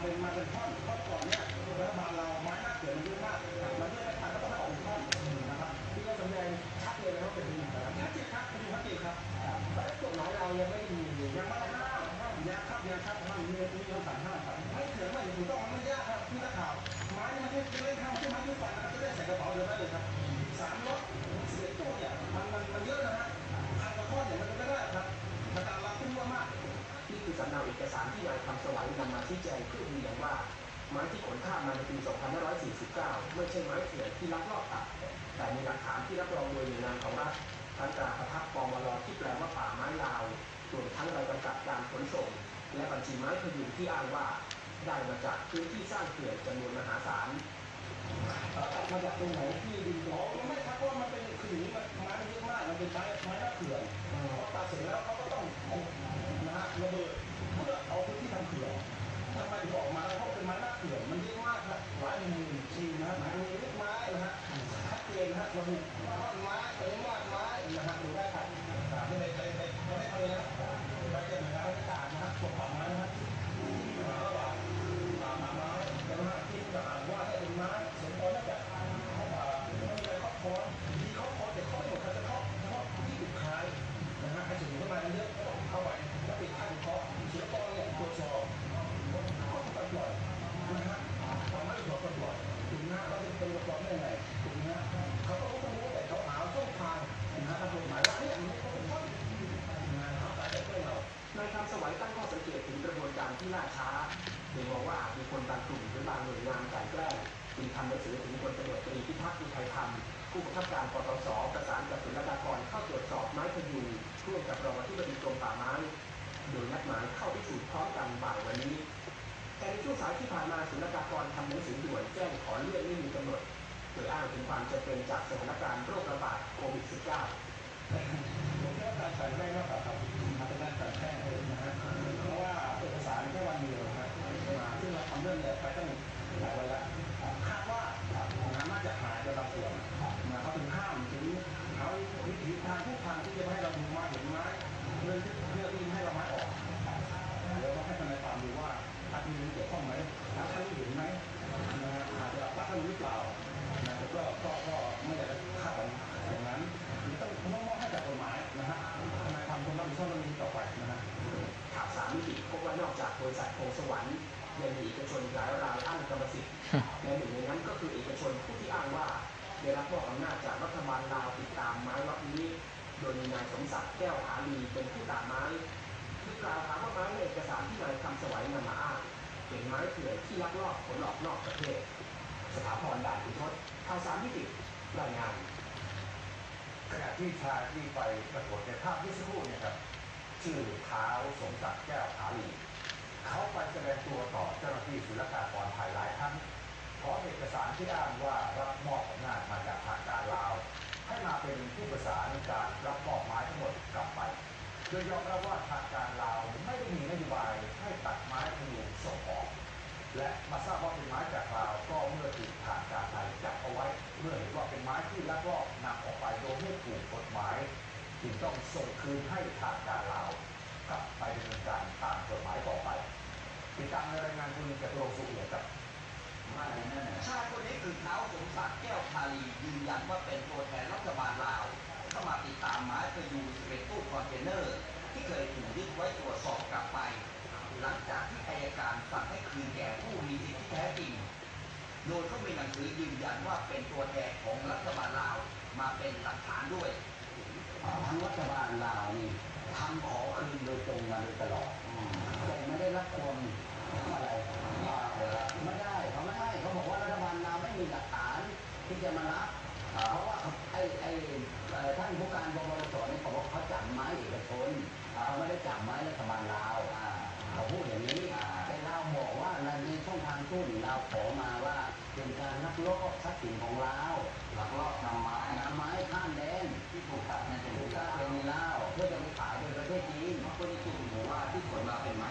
เป็นท่อนก่อนเนี่ยรัฐบาลเราไม้หน้าเขื่อนมันเยอะมากมันเยอะไม่ทันก็ต้องให้ออกเป็นท่อนนะครับที่ก็แสดงชัดเลยนะครับเป็นชัดเจนครับเป็นชัดเจนครับแต่กฎหมายเรายังไม่มียังไม่ห้ามห้ามมีคำสั่งห้ามครับไม่เถื่อนไม่ถูกต้องมันยากครับพี่นักข่าวไม้มันไม่ใช่เล่นข้ามไม่ใช่ไม้ยืดฟันนะครับจะได้ใส่กระเป๋าเดินได้เลยครับ3 รถ 11 ตัวเนี่ยมันเยอะนะฮะพันกว่าท่อนเนี่ยมันไม่ได้ครับมันตามรับขึ้นมากนี่คือสำเนาเอกสารที่นายคำสวัยนำมาชี้แจงเพื่อยืนยันว่าไม้ที่ขนข้ามมาในปี 2549 ไม่ใช่ไม้เถื่อนที่ลักลอบตัดแต่มีหลักฐานที่รับรองโดยหน่วยงานของรัฐทั้งตราประทับปมลที่แปลว่าป่าไม้ลาวรวมทั้งใบกำกับการขนส่งและบัญชีไม้พยุงที่อ้างว่าได้มาจากพื้นที่สร้างเขื่อนจำนวนมหาศาลมาจากตรงไหนที่ดินหรอไม่ครับเพราะมันเป็นคืออย่างนี้ไม้มันเยอะมากมันเป็นไม้หน้าเขื่อนพอตัดเสร็จแล้วเขาก็ต้องนะฮะระเบิดเพื่อเอาพื้นที่ทำเขื่อนทำไมถึงออกมาเพราะเป็นไม้หน้าเขื่อนมันเยอะมากนะหลายหมื่นชิ้นนะหลายหมื่นไม้นะฮะชัดเจนนะฮะระบุว่าไม้เป็นไม้นะฮะดูได้ครับไม่ได้ไม่ได้เลยนะไม่ได้เหมือนกันต่างนะฮะส่วนป่าไม้นะฮะระหว่างป่าไม้กับนะฮะที่ต่างว่าให้เป็นไม้สมบูรณ์แบบเขาคอนที่เขาคอนแต่เขาไม่หมดเขาจะเคาะที่สุดท้ายนะฮะให้ถึงเข้ามาเยอะก็ต้องเข้าไปแล้วปิดท้ายเคาะศิลปะเนี่ยตรวจสอบก็ต้องปล่อยนะฮะทำให้ตรวจปล่อยถึงนะเราจะเป็นปล่อยได้ยังไงถึงนะเขาก็ต้องรู้แต่เขาหาช่องทางนะฮะทางกฎหมายว่าเนี่ยมันต้องต้นนะฮะแต่เพื่อนเรานายคำสวัยตั้งข้อสังเกตถึงกระบวนการที่ล่าช้าโดยมองว่าอาจมีคนบางกลุ่มหรือบางหน่วยงานกลั่นแกล้งจึงทำหนังสือถึงพลตำรวจตรีพิทักษ์อุทัยธรรมผู้บังคับการปตสประสานกับศุลกากรเข้าตรวจสอบไม้พยุงร่วมกับรองอธิบดีกรมป่าไม้โดยนัดหมายเข้าพิสูจน์พร้อมกันบ่ายวันนี้แต่ในช่วงสายที่ผ่านมาศุลกากรทำหนังสือด่วนแจ้งขอเลื่อนไม่มีกำหนดโดยอ้างถึงความจำเป็นจากสถานการณ์โรคระบาดโควิด -19 ผมคิดว่าการแต่งแรกมากกว่าครับเป็นการแต่งแค่เลยนะฮะเพราะว่าเอกสารแค่วันเดียวนะมาซึ่งเราทำเรื่องนี้ไปตั้งหลายวันแล้วคาดว่าน่าจะหายไปบางส่วนนะเขาถึงห้ามถึงเขาวิธีทางผู้ทางที่จะไม่ให้เราดูไม้เห็นไม้เพื่อที่ให้เราไม้ออกเดี๋ยวเราให้ทนายความดูว่าท่านมีเกี่ยวข้องไหมท่านเห็นไหมนะฮะอาจจะรับท่านหรือเปล่านะก็ไม่อยากจะคาดหวังอย่างนั้นต้องมอบให้กับกฎหมายนะฮะทนายความคนรับผิดชอบเรื่องนี้ต่อไปนะฮะข่าว3 มิติพบว่านอกจากบริษัทโพสวรรค์ยังมีเอกชนหลายรายอ้างกรรมสิทธิ์และหนึ่งในนั้นก็คือเอกชนผู้ที่อ้างว่าได้รับมอบอำนาจจากรัฐบาลลาวติดตามไม้ล็อตนี้โดยมีนายสมศักดิ์แก้วหาลีเป็นผู้ตัดไม้คือกล่าวหาว่าไม้ในเอกสารที่นายคำสวัยนำมาอ้างเป็นไม้เถื่อนที่ลักลอบขนออกนอกประเทศสถาพรด่านขุนทดข่าว3 มิติรายงานขณะที่ชายที่ไปปรากฏในภาพที่สักครู่เนี่ยครับชื่อเท้าสมศักดิ์แก้วหาลีเขาไปแสดงตัวต่อเจ้าหน้าที่ศุลกากรภายหลายครั้งพร้อมเอกสารที่อ้างว่ารับมอบอำนาจมาจากทางการลาวให้มาเป็นผู้ประสานการรับมอบไม้ทั้งหมดกลับไปโดยยอมรับว่าทางการลาวไม่ได้มีนโยบายให้ตัดไม้พยุงส่งออกและมาทราบว่าเป็นไม้จากลาวก็เมื่อถูกทางการไทยจับเอาไว้เมื่อเห็นว่าเป็นไม้ที่ลักลอบนำออกไปโดยไม่ถูกกฎหมายจึงต้องส่งคืนให้ทางการลาวกลับไปดำเนินการตามกฎหมายต่อไปติดตามในรายงานคุณจตุรงค์สุขเอียดครับชายคนนี้คือเท้าสมศักดิ์แก้วพาลียืนยันว่าเป็นตัวแทนรัฐบาลลาวเข้ามาติดตามไม้พยุง11 ตู้คอนเทนเนอร์ที่เคยถูกยึดไว้ตรวจสอบกลับไปหลังจากที่อัยการสั่งให้คืนแก่ผู้มีสิทธิที่แท้จริงโดยเขามีหนังสือยืนยันว่าเป็นตัวแทนของรัฐบาลลาวมาเป็นหลักฐานด้วยทางรัฐบาลลาวนี่ทำขอคืนโดยตรงมาโดยตลอดแต่ไม่ได้รับความอะไรไม่ได้เขาบอกว่ารัฐบาลลาวไม่มีหลักฐานที่จะมารับเพราะว่าท่านผู้การบวรสเนี่ยเขาบอกเขาจับไม้เอกชนเขาไม่ได้จับไม้รัฐบาลลาวเขาพูดอย่างนี้แต่เราบอกว่าในช่องทางตู้เราขอมาว่าเป็นการลักลอบทรัพย์สินของเราลักลอบนำไม้ข้ามแดนที่ถูกตัดในเป็นลาวเพื่อจะไปขายโดยประเทศจีนคนที่ถูกหรือว่าที่ขนมาเป็นไม้